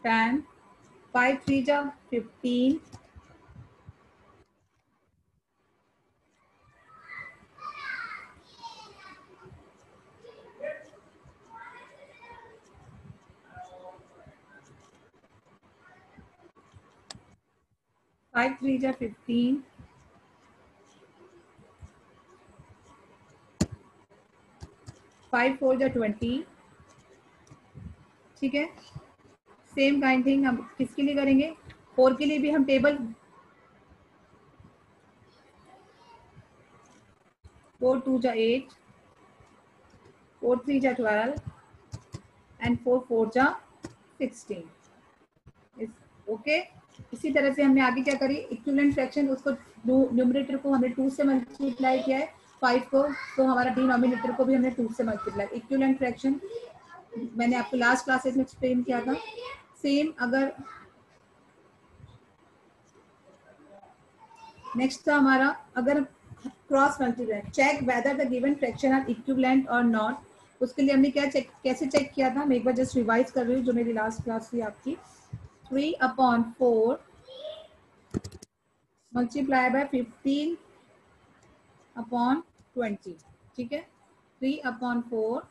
10, 5 3 जा 15, 5 3 जा 15, 5 4 जा 20, ठीक है। सेम काइंड थिंग हम किसके लिए करेंगे, 4 के लिए भी हम टेबल 4 2 जा 8, 4 3 जा 12 एंड 4 4 जा 16। ओके, इसी तरह से हमने आगे क्या करी, इक्विवेलेंट फ्रैक्शन, उसको न्यूमरेटर को हमने 2 से मल्टीप्लाई किया है 5 को, तो हमारा डिनोमिनेटर को भी हमने 2 से मल्टीप्लाई। इक्विवेलेंट फ्रैक्शन मैंने आपको लास्ट क्लासेस में एक्सप्लेन किया था। सेम अगर नेक्स्ट था हमारा, अगर cross multiply, check whether the given fraction are equivalent और नॉट। उसके लिए हमने क्या चेक, कैसे चेक किया था, मैं एक बार जस्ट रिवाइज कर रही हूँ जो मेरी लास्ट क्लास थी आपकी। 3/4 मल्टीप्लाई बाय 15/20, ठीक है। 3/4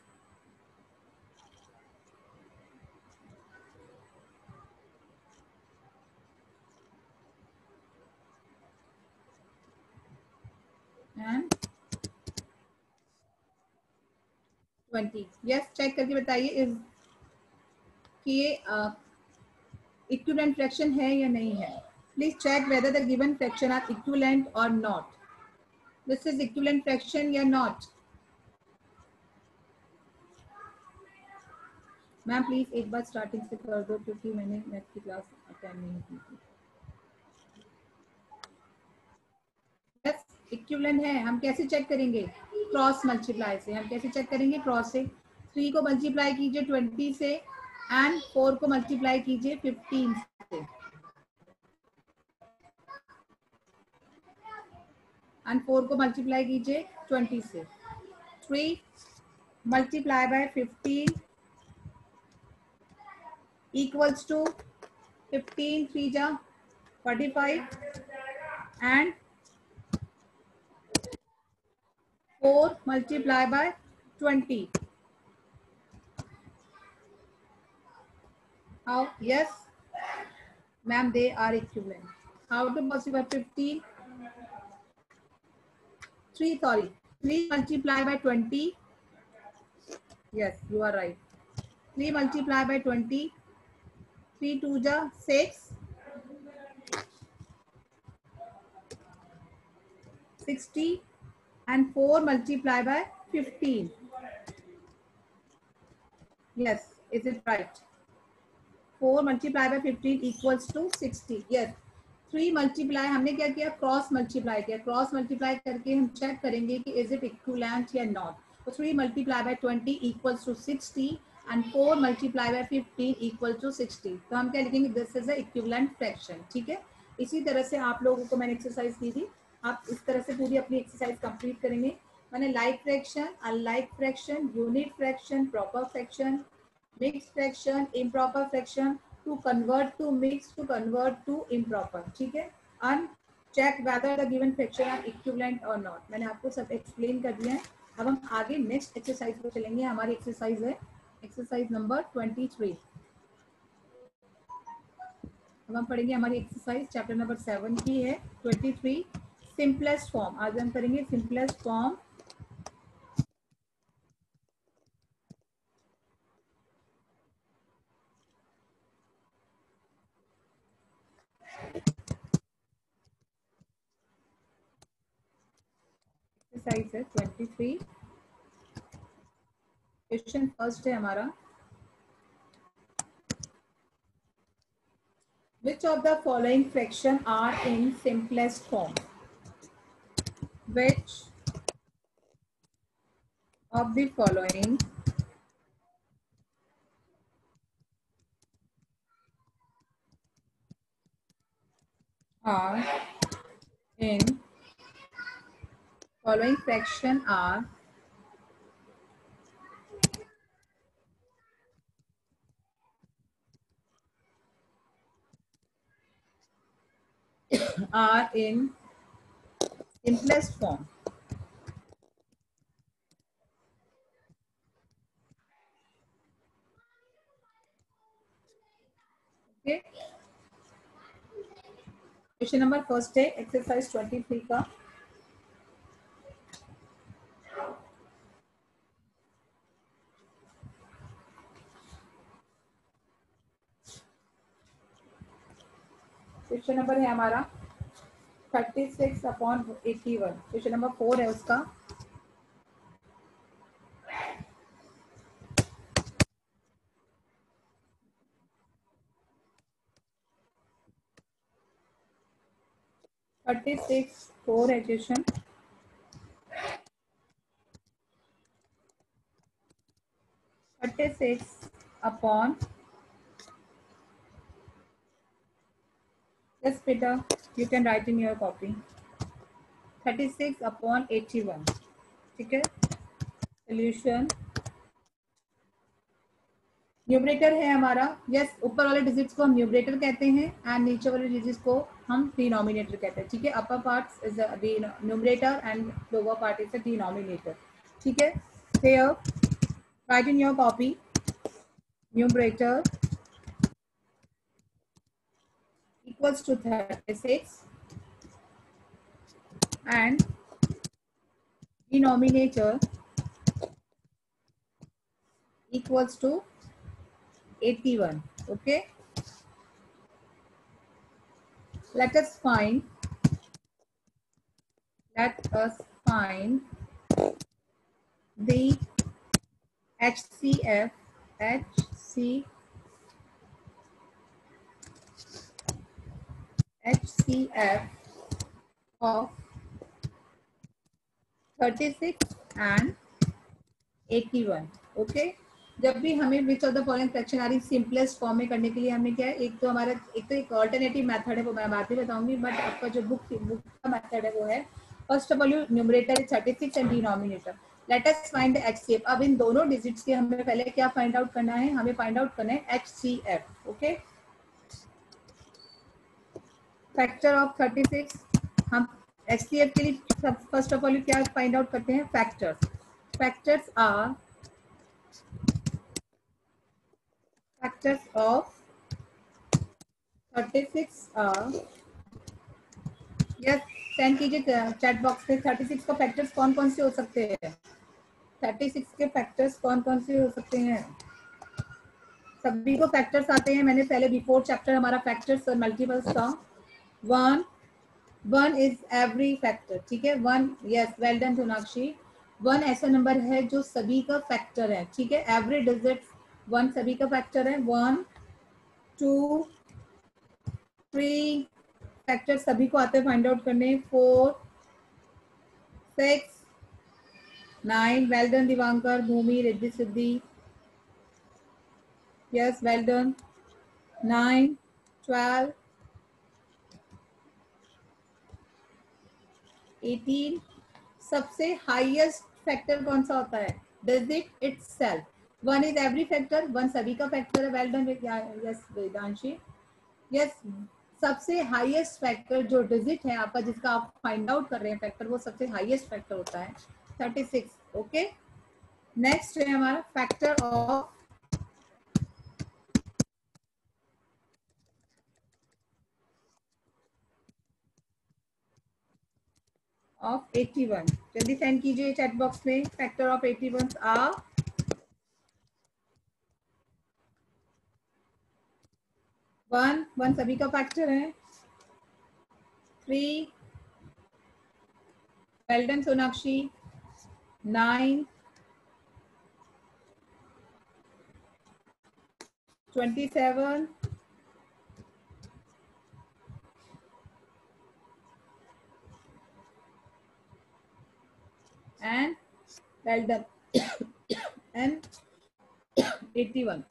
एंड 20। यस, चेक करके बताइए इस कि ये इक्विवेलेंट फ्रैक्शन है या नहीं है। Please check whether the given fraction are equivalent और not. This is equivalent fraction या नॉट। मैम प्लीज एक बार स्टार्टिंग से कर दो क्योंकि मैंने मैथ की क्लास अटेंड नहीं की थी। यस, इक्विवेलेंट है। हम कैसे चेक करेंगे, क्रॉस मल्टीप्लाई से। हम कैसे चेक करेंगे, क्रॉस से। 3 को मल्टीप्लाई कीजिए 20 से एंड 4 को मल्टीप्लाई कीजिए 15 से एंड 4 को मल्टीप्लाई कीजिए 20 से। 3 मल्टीप्लाई बाय 15 इक्वल्स टू 15 3 जा 45 and 4 multiply by 20. How? Yes, ma'am, they are equivalent. How to possible 15? 3, sorry. 3 multiply by 20. Yes, you are right. 3 multiply by 20. 3 2 ja 6. 60 and 4 multiply by 15. Yes, is it right? 4 multiply by 15 equals to 60. Yes. 3 multiply हमने क्या किया, cross multiply किया। Cross multiply करके हम check करेंगे कि is it equivalent या not. तो 3 multiply by 20 equals to 60 and 4 multiply by 15 equal to 60। तो हम क्या लिखेंगे, this is a equivalent fraction, ठीक है। इसी तरह से आप लोगों को मैंने एक्सरसाइज दी थी, आप इस तरह से पूरी अपनी एक्सरसाइज कंप्लीट करेंगे। मैंने like fraction, unlike fraction, unit fraction, proper fraction, mixed fraction, improper fraction, to convert to mixed, to convert to improper, ठीक है। and check whether the given fraction are equivalent or not। मैंने आपको सब explain कर दिया है। अब हम आगे नेक्स्ट एक्सरसाइज पे चलेंगे। हमारी एक्सरसाइज है एक्सरसाइज नंबर 23। अब हम पढ़ेंगे हमारी एक्सरसाइज चैप्टर नंबर 7 की है 23, सिंपलेस्ट फॉर्म। आज हम करेंगे सिंपलेस्ट फॉर्म। एक्सरसाइज है 23। क्वेश्चन फर्स्ट है हमारा, which of the following fraction are in simplest form? Which of the following are in following fraction are are in simplest form. Okay. Question number first है exercise 23 का. Question number है हमारा 36/81. Question number 4 है उसका. Thirty six 4 है question. Thirty six upon, yes beta, you can write in your copy. 36/81. ठीक है. Solution. Numerator है हमारा. यस, ऊपर वाले डिजिट्स को हम न्यूमरेटर कहते हैं एंड नीचे वाले डिजिट्स को हम डिनोमिनेटर कहते हैं. ठीक है. Upper part is the numerator and lower part is the denominator. ठीक है. Here right in your copy numerator equals to 36 and denominator equals to 81. Okay. Let us find the HCF of 36 and 81. Okay. जब भी हमें which of the following fraction आ रही simplest form में करने के लिए हमें क्या है, एक तो हमारा एक ऑल्टरनेटिव मेथड है, वो मैं बाद में बताऊंगी, बट आपका जो बुक का मेथड है वो है first of all numerator 36 and denominator. Let us find the HCF. अब इन दोनों डिजिट्स के हमें पहले क्या फाइंड आउट करना है, हमें फाइंड आउट करना है एचसीएफ. ओके. Factor of 36. हम एचसीएफ के लिए फर्स्ट ऑफ ऑल क्या फाइंड आउट करते हैं, factors. Factors are factors of 36 are, yes send कीजिए चैट बॉक्स में. 36 का फैक्टर्स कौन कौन से हो सकते हैं, 36 के फैक्टर्स कौन कौन से हो सकते हैं. सभी को फैक्टर्स आते हैं. मैंने पहले बिफोर चैप्टर हमारा फैक्टर्स और मल्टीपल्स था. One is every factor. ठीक है. One, yes, well done Sonakshi. One ऐसा नंबर है जो सभी का फैक्टर है. ठीक है. एवरी डिजिट वन सभी का फैक्टर है. 1 2 3 फैक्टर सभी को आते हैं फाइंड आउट करने. 4 6 9, वेल डन दिवांकर, भूमि, Riddhi Siddhi, yes well done. 9 12 18. सबसे हाईएस्ट फैक्टर कौन सा होता है, digit itself. 1 is every factor, 1 सभी का फैक्टर है. Well done, yes Vedanshi. Yes, सबसे हाईएस्ट फैक्टर जो डिजिट है आपका जिसका आप फाइंड आउट कर रहे हैं फैक्टर, वो सबसे हाईएस्ट फैक्टर होता है 36. ओके. नेक्स्ट है हमारा फैक्टर ऑफ 81. जल्दी सेंड कीजिए चैट बॉक्स में. फैक्टर ऑफ 81 आर 1 सभी का फैक्टर है. 3, well done Sonakshi. 9 27 and well done and 81.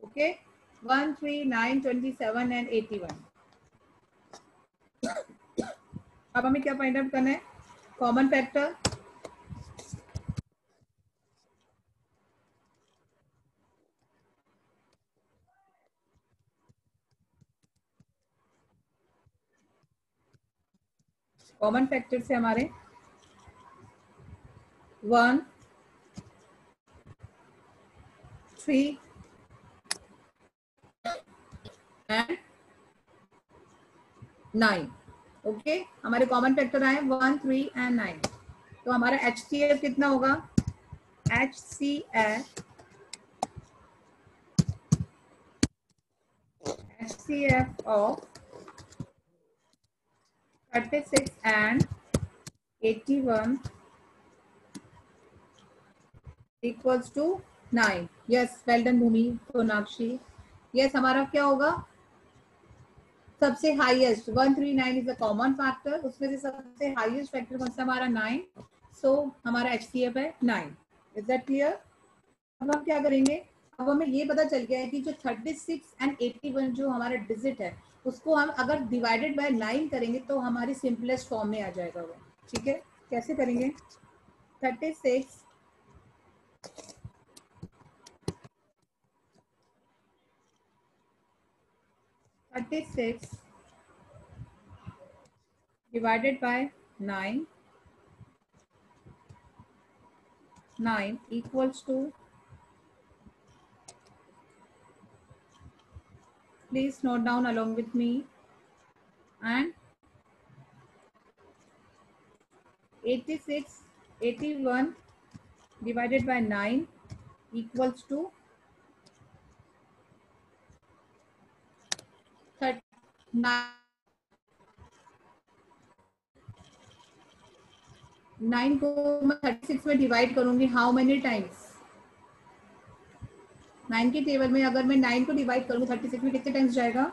Okay. 1 3 9 27 and 81. अब हमें क्या फाइंड आउट करना है, कॉमन फैक्टर. कॉमन फैक्टर से हमारे 1, 3 एंड 9। ओके, हमारे कॉमन फैक्टर आए 1, 3 एंड 9। तो हमारा HCF कितना होगा? HCF of 36 and 81 equals to 9। Yes, well done Bhumi, Sonakshi. Yes, हमारा क्या होगा? सबसे highest 139 is a common factor, उसमें से सबसे हाईएस्ट फैक्टर कौन सा? हमारा 9। सो हमारा HCF है 9। Is that clear? अब हम क्या करेंगे? अब हमें ये पता चल गया है कि जो 36 एंड 81 जो हमारा डिजिट है, उसको हम अगर डिवाइडेड बाय 9 करेंगे तो हमारी सिंपलेस्ट फॉर्म में आ जाएगा वो। ठीक है, कैसे करेंगे? 36 divided by 9 equals to, please note down along with me, and 81 divided by 9 equals to 9 को मैं 36 में डिवाइड करूंगी हाउ मेनी टाइम्स? 9 के टेबल में अगर मैं 9 को डिवाइड करूंगी 36 में कितने टाइम्स जाएगा?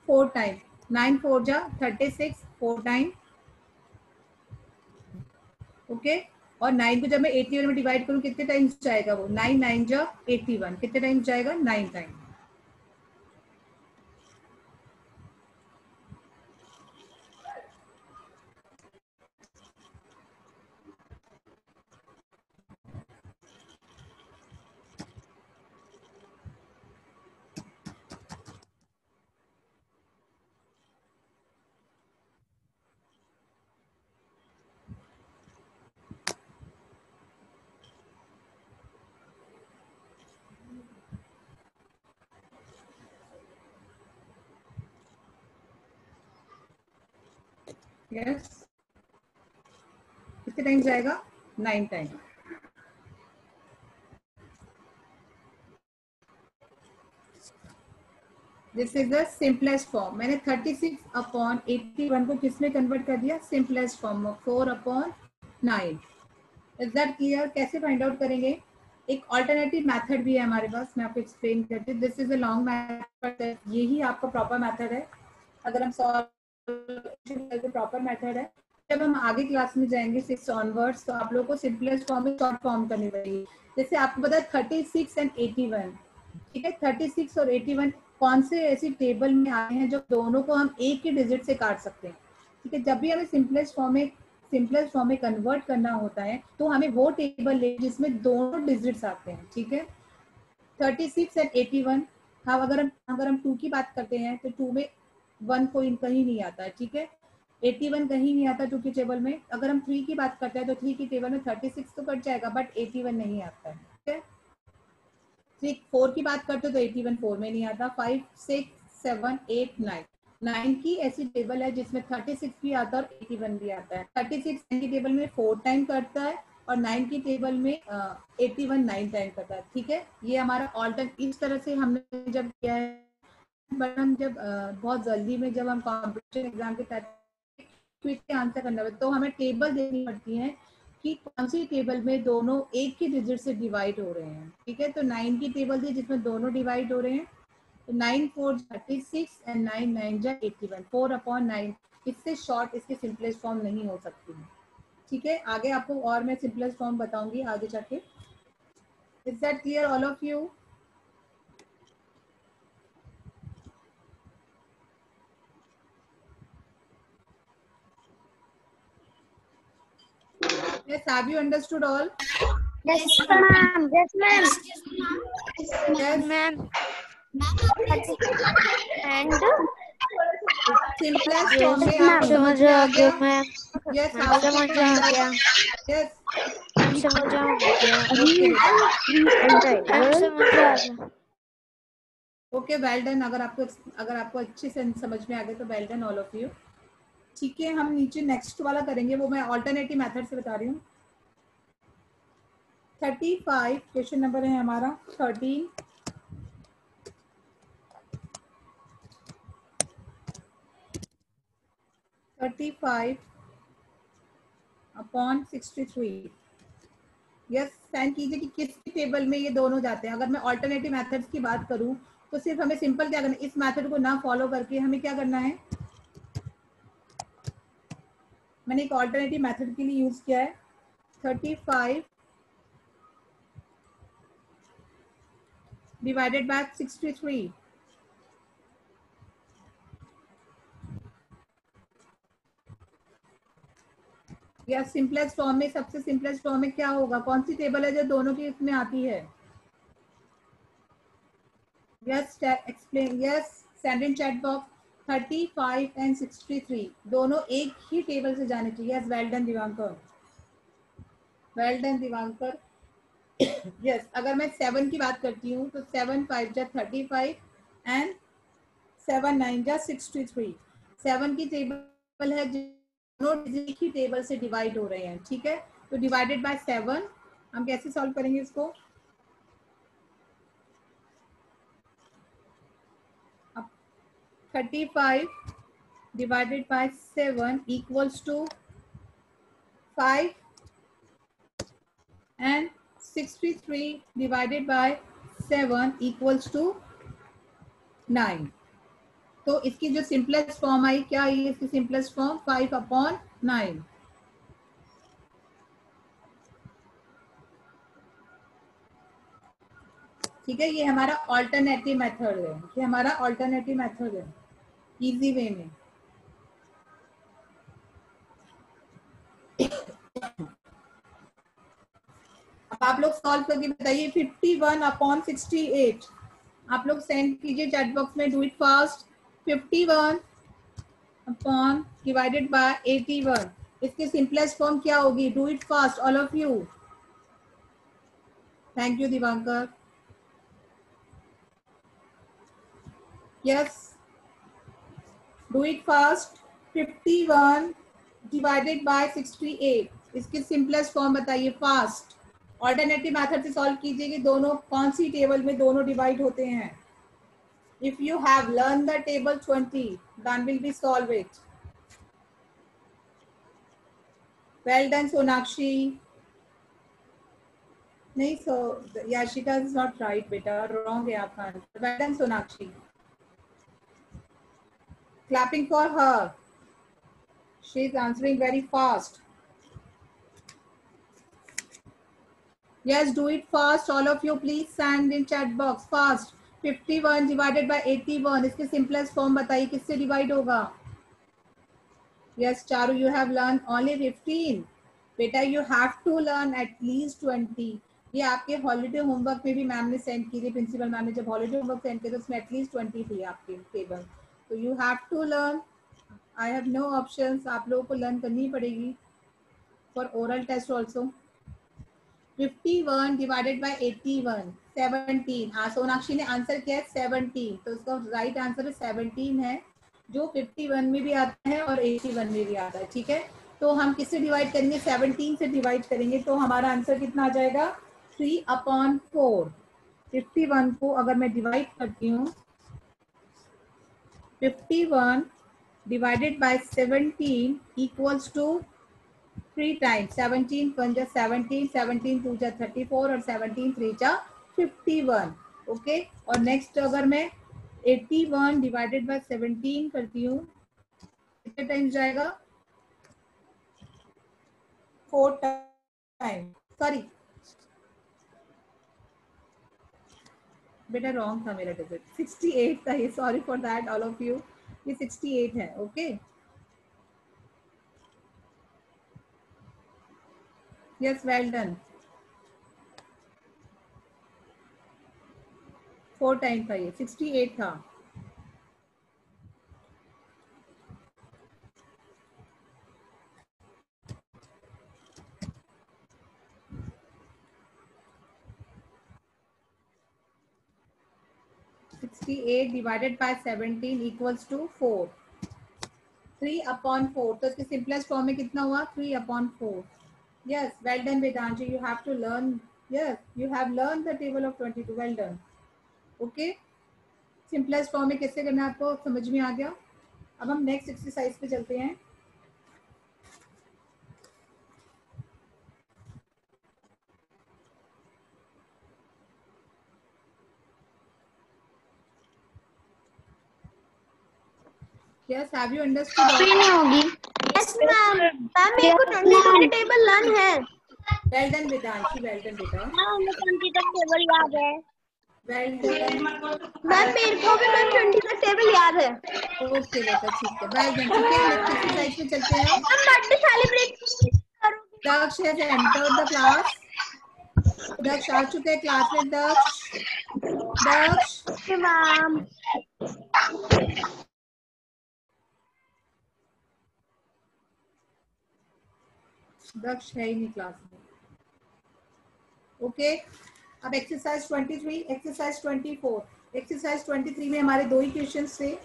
4 टाइम। 9 4 जा 36, 4 टाइम। ओके, और 9 को जब मैं 81 में डिवाइड करूं कितने टाइम्स जाएगा वो? 9 9 जा 81, कितने टाइम्स जाएगा? 9 टाइम। यस, कितने टाइम्स जाएगा? 9 time. This is the simplest form. मैंने 36/81 को किसमें कन्वर्ट कर दिया? सिंपलेस्ट फॉर्म में, 4/9। Is that clear? कैसे फाइंड आउट करेंगे? एक ऑल्टरनेटिव मेथड भी है हमारे पास, मैं आपको एक्सप्लेन करती हूँ। This is a long method, यही आपका प्रॉपर मेथड है। अगर हम सॉल्व प्रॉपर मेथड है, जब हम आगे क्लास में जाएंगे 6 ऑनवर्ड्स, तो आप लोगों को सिंपलेस्ट फॉर्म में शॉर्ट फॉर्म करनी पड़ेगी। जैसे आपको पता है 36 एंड 81, ठीक है, 36 और 81 कौन से ऐसी टेबल में आए हैं जो दोनों को हम एक ही डिजिट से काट सकते हैं। ठीक है, जब भी हमें सिंपलेस्ट फॉर्म में कन्वर्ट करना होता है तो हमें वो टेबल ले जिसमें दोनों डिजिट्स आते हैं। ठीक है, 36 एंड 81। हाँ, अगर हम 2 की बात करते हैं तो 2 में 1 कोई कहीं नहीं आता है। ठीक है, 81 कहीं नहीं आता 2 की टेबल में। अगर हम 3 की बात करते हैं तो 3 की टेबल में 36 तो कट जाएगा, बट 81 नहीं आता है। ठीक है, 4 की बात करते हो तो 81 4 में नहीं आता। 5 6 7 8 9 9 की ऐसी टेबल है जिसमें 36 भी आता है और 81 भी आता है। 36 की टेबल में 4 टाइम करता है और 9 की टेबल में 81 9 टाइम करता है। ठीक है, ये हमारा ऑल्टर, इस तरह से हमने जब किया है। बट हम जब बहुत जल्दी में जब हम कॉम्पिटिशन एग्जाम के तहत क्विक आंसर करना है तो हमें टेबल देनी पड़ती है कि कौन सी टेबल में दोनों एक ही डिजिट से डिवाइड हो रहे हैं। ठीक है, तो 9 की टेबल थी जिसमें दोनों डिवाइड हो रहे हैं, तो 9 4 36 एंड 9 9 जा 81, 4/9। इससे शॉर्ट इसकी सिंपलेस्ट फॉर्म नहीं हो सकती है। ठीक है, आगे आपको और मैं सिंपलेस्ट फॉर्म बताऊंगी आगे जाके। Is that clear all of you? Yes, have you understood all? Yes, ma'am. Yes, ma'am. Yes, Ma'am. And simplest Yes, form में आपको ma'am. समझ में आ गया? ma'am. Yes, Ma'am, how to समझ फाइंड आ आउट? गया. यस, Ma'am, समझ आ गया. ओके बेटा, Ma'am, समझ आ गया. Okay, well done. अगर आपको अच्छे से समझ में आ गया तो well done all of you. ठीक है, हम नीचे नेक्स्ट वाला करेंगे, वो मैं ऑल्टरनेटिव मेथड से बता रही हूँ। 35 क्वेश्चन नंबर है हमारा 13। अपॉन 63। यस, साइन कीजिए कि किस टेबल में ये दोनों जाते हैं। अगर मैं ऑल्टरनेटिव मेथड्स की बात करूं तो सिर्फ हमें सिंपल क्या करना है, इस मेथड को ना फॉलो करके हमें क्या करना है, मैंने एक ऑल्टरनेटिव मेथड के लिए यूज किया है। 35 डिवाइडेड बाय 63। या सिंपलेस्ट फॉर्म में, सबसे सिंपलेस्ट फॉर्म में क्या होगा, कौन सी टेबल है जो दोनों की इसमें आती है? Yes, explain. Yes, send in chat box. 35 and 63 दोनों एक ही टेबल से जाने चाहिए। Yes, well done Divankar, well done Divankar. Yes, अगर मैं 7 की बात करती हूँ तो 7 5 जा 35 एंड 7 9 जा 63। 7 की टेबल है, दोनों एक ही टेबल से डिवाइड हो रहे हैं। ठीक है, तो डिवाइडेड बाय 7 हम कैसे सॉल्व करेंगे इसको? अब 35 divided by 7 equals to 5 and 63 divided by 7 equals to 9। तो इसकी जो सिंपलेस्ट फॉर्म आई, क्या आई इसकी सिंपलेस्ट फॉर्म? 5/9। ठीक है, ये हमारा ऑल्टरनेटिव मेथड है, ये हमारा ऑल्टरनेटिव मेथड है, इजी वे में। अब आप लोग सॉल्व करके बताइए। 51/68 आप लोग सेंड कीजिए चैट बॉक्स में, do it fast. 51 upon divided by 81, इसकी सिंपलेस्ट फॉर्म क्या होगी? Do it fast all of you. Thank you Diwakar. Yes, do it fast. 51 divided bye 68, इसकी सिंपलेस्ट फॉर्म बताइए फास्ट। ऑल्टरनेटिव मेथड से सॉल्व कीजिए कि दोनों कौन सी टेबल में दोनों डिवाइड होते हैं। If you have learn the table 20 then will be solve it. Well done Sonakshi. नहीं, सो याशिका इज नॉट राइट बेटा, रॉन्ग है आपका answer. Well done Sonakshi, clapping for her, she is answering very fast. Yes, do it fast all of you, please send in chat box fast। 51 divided by 81, इसके simplest form बताइए, किससे divide होगा? Yes, Charu, you have learned only 15 बेटा, you have to learn at least 20। ये आपके holiday homework में भी ma'am ने सेंड की थी, प्रिंसिपल मैम ने जब हॉलीडे होमवर्क सेंड किया तो उसमें एटलीस्ट 20 थी आपकी टेबल। तो you have to learn, I have no options, आप लोगों को लर्न करनी पड़ेगी for oral test also. 51 divided by 81 17। हाँ, सोनाक्षी ने आंसर किया है 17, तो उसका राइट आंसर 17 है, जो 51 में भी आता है और 81 में भी आता है। ठीक है, तो हम किससे डिवाइड करेंगे? 17 से डिवाइड करेंगे, तो हमारा आंसर कितना आ जाएगा? 3/4। 51 को अगर मैं डिवाइड करती हूँ, 51 divided by 17 equals to 3 times 17 1 जा 17, 17 2 जा 34 और 17 3 जा 51। ओके, और नेक्स्ट अगर मैं 81 डिवाइडेड बाय 17 करती हूँ, कितने टाइम्स जाएगा? 4 टाइम्स। सॉरी बेटा, रॉन्ग था मेरा डिजिट, 68 था ये, sorry for that all of you, ये 68 है। Okay, yes, well done. 4 time था ये, 68 था। 68 डिवाइडेड बाय 17 इक्वल्स टू 4. 3/4. तो इसके सिंपलेस्ट फॉर्म में कितना हुआ? 3/4. Yes, well done Vedanshi. You have to learn. Yes, you have learned the table of 22. Well done. Okay. Simplest form में कैसे करना है आपको समझ में आ गया. अब हम नेक्स्ट एक्सरसाइज पे चलते हैं. Yes, have you understood? होगी. Yes ma'am. मैम मेरे को 22 टेबल लर्न है. Well done Vedanshi. Well done बेटा. हमें 20 तक टेबल याद है. Well done. मैम मेरे को भी मैम 20 तक टेबल याद है. ओके बेटा ठीक है. Well done. ठीक है नेक्स्ट एक्सरसाइज पे चलते हैं. हम बर्थडे सेलिब्रेट करोगे. Daksh has entered the class. Daksh आ चुके हैं क्लास में. Daksh. मैम. दक्ष है ही नहीं क्लास में. ओके. अब एक्सरसाइज 23, एक्सरसाइज 24. एक्सरसाइज 23 में हमारे दो ही क्वेश्चंस थे.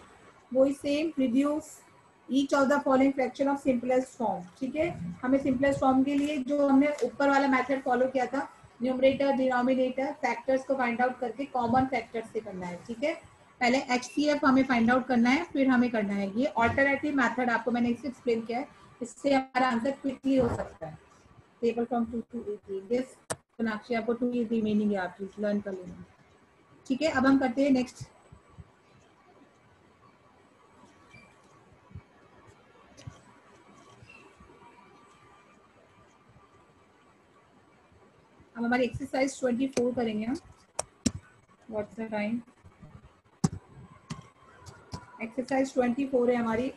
वही same. Reduce each of the following fraction of simplest form. ठीक है. हमें सिंपलेस्ट फॉर्म के लिए जो हमने ऊपर वाला मेथड फॉलो किया था, न्यूमरेटर डिनोमिनेटर फैक्टर्स को फाइंड आउट करके कॉमन फैक्टर्स से करना है. ठीक है. पहले HCF हमें फाइंड आउट करना है, फिर हमें करना है ये ऑल्टरनेटिव मेथड. आपको मैंने इसे एक्सप्लेन किया है. इससे हमारा आंसर क्विकली हो सकता है. Table from 2 to 18. Yes Sonakshi आपको 2 रिमेनिंग है, आप प्लीज लर्न कर लेना. ठीक है. अब हम करते हैं नेक्स्ट. अब हमारी एक्सरसाइज 24 करेंगे हम. What's the time? एक्सरसाइज 24 है हमारी.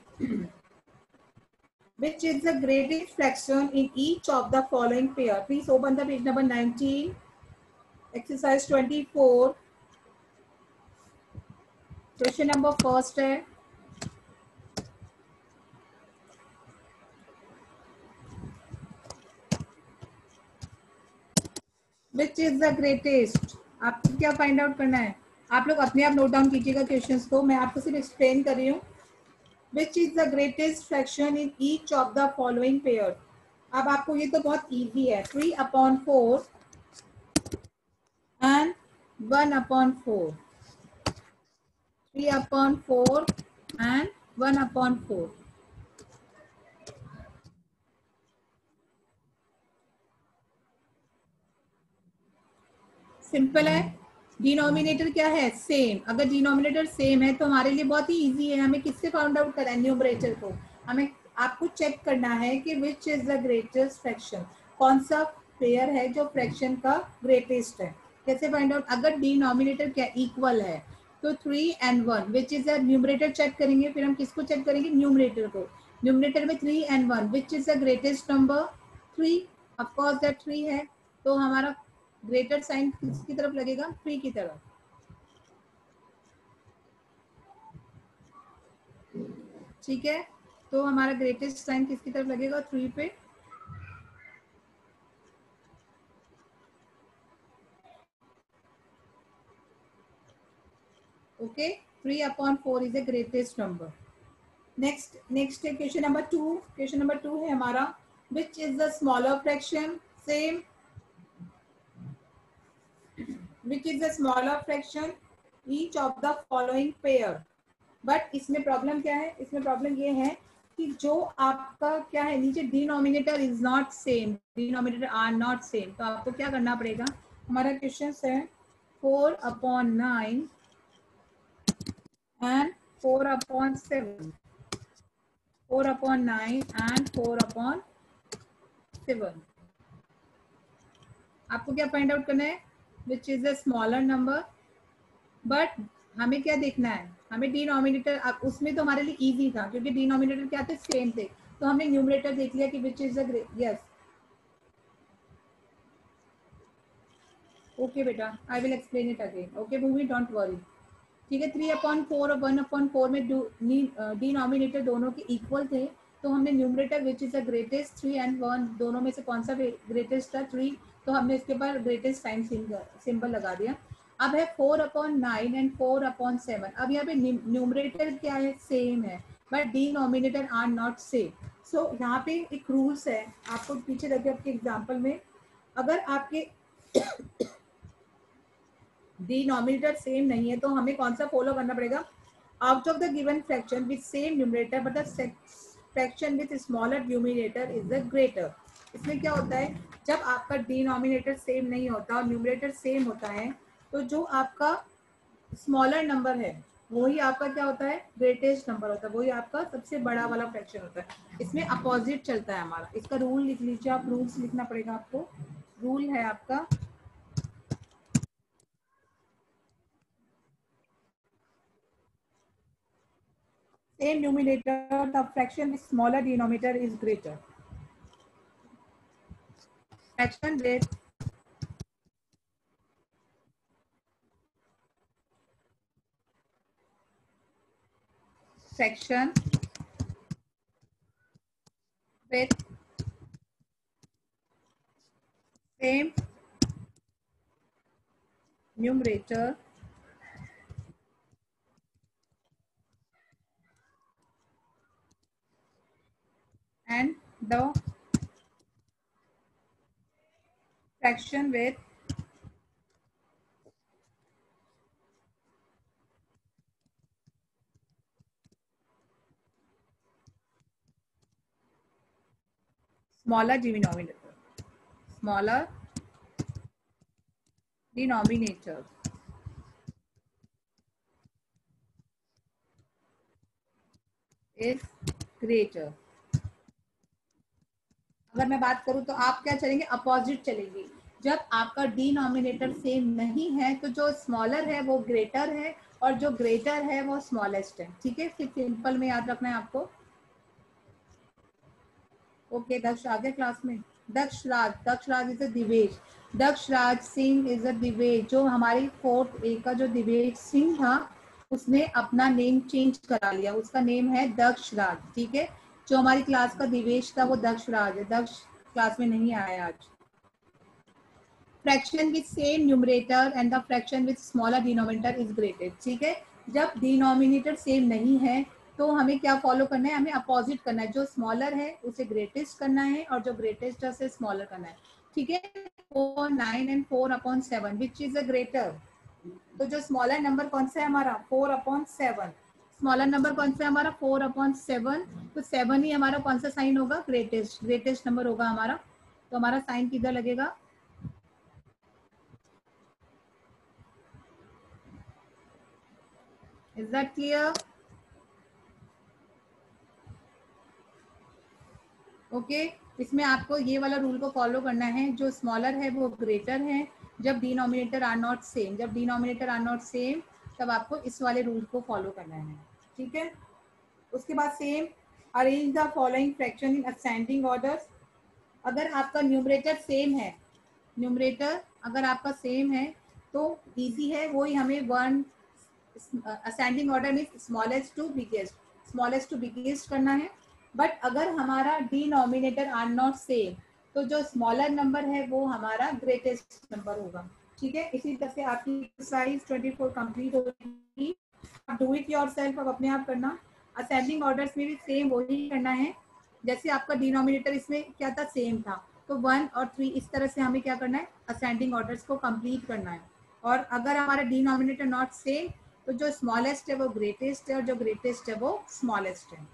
Which is the greatest fraction in each of the following pair? Please open the page number 19. Exercise 24. Question number first है. Which is the greatest? आपको क्या फाइंड आउट करना है? आप लोग अपने आप नोट डाउन कीजिएगा क्वेश्चंस को. मैं आपको सिर्फ एक्सप्लेन कर रही हूँ. Which is the greatest fraction in each of the following pair? अब आपको ये तो बहुत इजी है. 3/4 and 1/4. 3/4 and 1/4. सिंपल है. डिनोमिनेटर क्या है? सेम. अगर डिनोमिनेटर सेम है तो हमारे लिए बहुत ही इजी है. हमें किससे फाइंड आउट करना है? न्यूमरेटर को. हमें आपको चेक करना है कि which is the greatest fraction. कौन सा पेयर है जो फ्रैक्शन का ग्रेटेस्ट है. कैसे फाइंड आउट? अगर डिनोमिनेटर क्या इक्वल है तो 3 and 1 which is the numerator check करेंगे. फिर हम किसको चेक करेंगे? न्यूमरेटर को. न्यूमरेटर में 3 and 1 which is the greatest number? 3. Of course that 3 है. तो हमारा ग्रेटर साइन किसकी तरफ लगेगा? 3 की तरफ. ठीक है. तो हमारा ग्रेटेस्ट साइन किसकी तरफ लगेगा? 3 पे. Okay. 3/4 is the greatest number. Next question number 2. Question number 2 है हमारा. विच is the smaller fraction? Same. Which is the smaller fraction each of the following pair? But इसमें प्रॉब्लम क्या है? इसमें प्रॉब्लम ये है कि जो आपका क्या है नीचे denominator is not same. Denominator are not same. तो आपको क्या करना पड़ेगा? हमारा क्वेश्चन है 4/9 and 4/7. 4/9 and 4/7. आपको क्या फाइंड आउट करना है? Which is a smaller number. But हमें क्या देखना है? हमें डिनोमिनेटर. उसमें तो हमारे लिए इजी था क्योंकि डिनोमिनेटर क्या थे? सेम थे. तो हमने न्यूमरेटर देख लिया कि which is the. Yes okay बेटा, I will explain it again. Okay movie, don't worry. ठीक है. 3/4 और 1/4 में डिनोमिनेटर दोनों के इक्वल थे. तो हमने numerator which is the greatest 3 and 1 दोनों में से कौन सा ग्रेटेस्ट था? 3. तो हमने इसके ऊपर ग्रेटेस्ट साइन सिंबल लगा दिया. अब है 4/9 एंड 4/7। अब यहाँ पे न्यूमरेटर क्या है, सेम है, but denominator are not same. So यहाँ पे एक रूल्स है, आपको पीछे रखे आपके एग्जाम्पल में, अगर आपके डिनोमिनेटर सेम नहीं है तो हमें कौन सा फॉलो करना पड़ेगा, out of the given fraction with same numerator but the fraction with smaller numerator is the greater. इसमें क्या होता है, जब आपका डिनोमिनेटर सेम नहीं होता और न्यूमरेटर सेम होता है तो जो आपका स्मॉलर नंबर है वही आपका क्या होता है, ग्रेटेस्ट नंबर होता है, वही आपका सबसे बड़ा वाला फ्रैक्शन होता है। इसमें अपोजिट चलता है हमारा। इसका रूल लिख लीजिए आप, रूल्स लिखना पड़ेगा आपको। रूल है आपका same numerator, the fraction with smaller denominator is greater. Fraction with same numerator and the fraction with smaller denominator is greater। अगर मैं बात करूं तो आप क्या चलेंगे, अपोजिट चलेंगे। जब आपका डिनोमिनेटर सेम नहीं है तो जो स्मॉलर है वो ग्रेटर है और जो ग्रेटर है वो स्मॉलेस्ट है। ठीक है, सिर्फ सिंपल में याद रखना है आपको। ओके, दक्ष आ गए क्लास में। Daksh Raj is a Divesh, Daksh Raj Singh is a Divesh. जो हमारी 4th A का जो दिवेश सिंह था उसने अपना नेम चेंज करा लिया, उसका नेम है दक्ष राज। ठीक है, जो हमारी क्लास का दिवेश था वो दक्ष राज है। दक्ष क्लास में नहीं आया आज। Fraction with same numerator and the fraction with smaller denominator is greater. ठीक है, जब डिनोमिनेटर सेम नहीं है तो हमें क्या फॉलो करना है, हमें अपोजिट करना है। जो स्मॉलर है उसे ग्रेटेस्ट करना है और जो ग्रेटेस्ट है उसे स्मॉलर करना है। ठीक है, 4/9 and 4/7 which is a greater. तो जो स्मॉलर नंबर कौन सा है हमारा, 4/7। स्मॉलर नंबर कौन सा है हमारा, 4/7। तो 7 ही हमारा कौन सा साइन होगा, ग्रेटेस्ट नंबर होगा हमारा। तो हमारा साइन किधर लगेगा, इज दैट क्लियर? ओके, इसमें आपको ये वाला रूल को फॉलो करना है, जो स्मॉलर है वो ग्रेटर है जब डिनोमिनेटर आर नॉट सेम। जब डिनोमिनेटर आर नॉट सेम तब आपको इस वाले रूल को फॉलो करना है। ठीक है, उसके बाद same arrange the following fraction in ascending order. अगर आपका न्यूमरेटर सेम है, न्यूमरेटर अगर आपका सेम है तो इजी है, वही हमें 1 असेंडिंग ऑर्डर में स्मॉलेस्ट टू बिगेस्ट करना है। बट अगर हमारा डिनोमिनेटर आर नॉट सेम तो जो स्मॉलर नंबर है वो हमारा ग्रेटेस्ट नंबर होगा। ठीक है, इसी तरह से आपकी एक्सरसाइज 24 कंप्लीट होगी। डू इट योरसेल्फ, अब अपने आप करना। असेंडिंग ऑर्डर्स में भी सेम वही करना है, जैसे आपका डिनोमिनेटर इसमें क्या था, सेम था, तो 1 और 3 इस तरह से हमें क्या करना है, असेंडिंग ऑर्डर्स को कंप्लीट करना है। और अगर हमारा डिनोमिनेटर नॉट सेम तो जो स्मॉलेस्ट है वो ग्रेटेस्ट है और जो ग्रेटेस्ट है वो स्मॉलेस्ट है।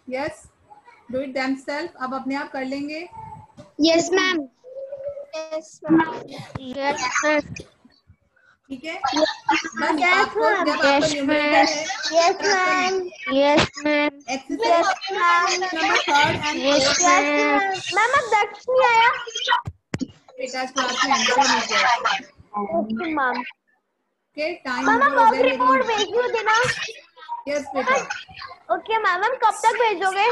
यस, डू इट देमसेल्फ, अब अपने आप कर लेंगे। Yes ma'am. Yes ma'am. Yes ma'am. ठीक है, बस आपको जब आपका न्यूमरेटर है, yes ma'am. Yes ma'am. Exercise number 3 and 4 ma'am अब दक्ष नहीं आया बेटा क्लास में एंटर नहीं किया। Okay ma'am. Okay, time ma'am over हो वर्क गया रिपोर्ट मेरी। भेज दो देना। यस बेटा। ओके मैम, कब तक भेजोगे?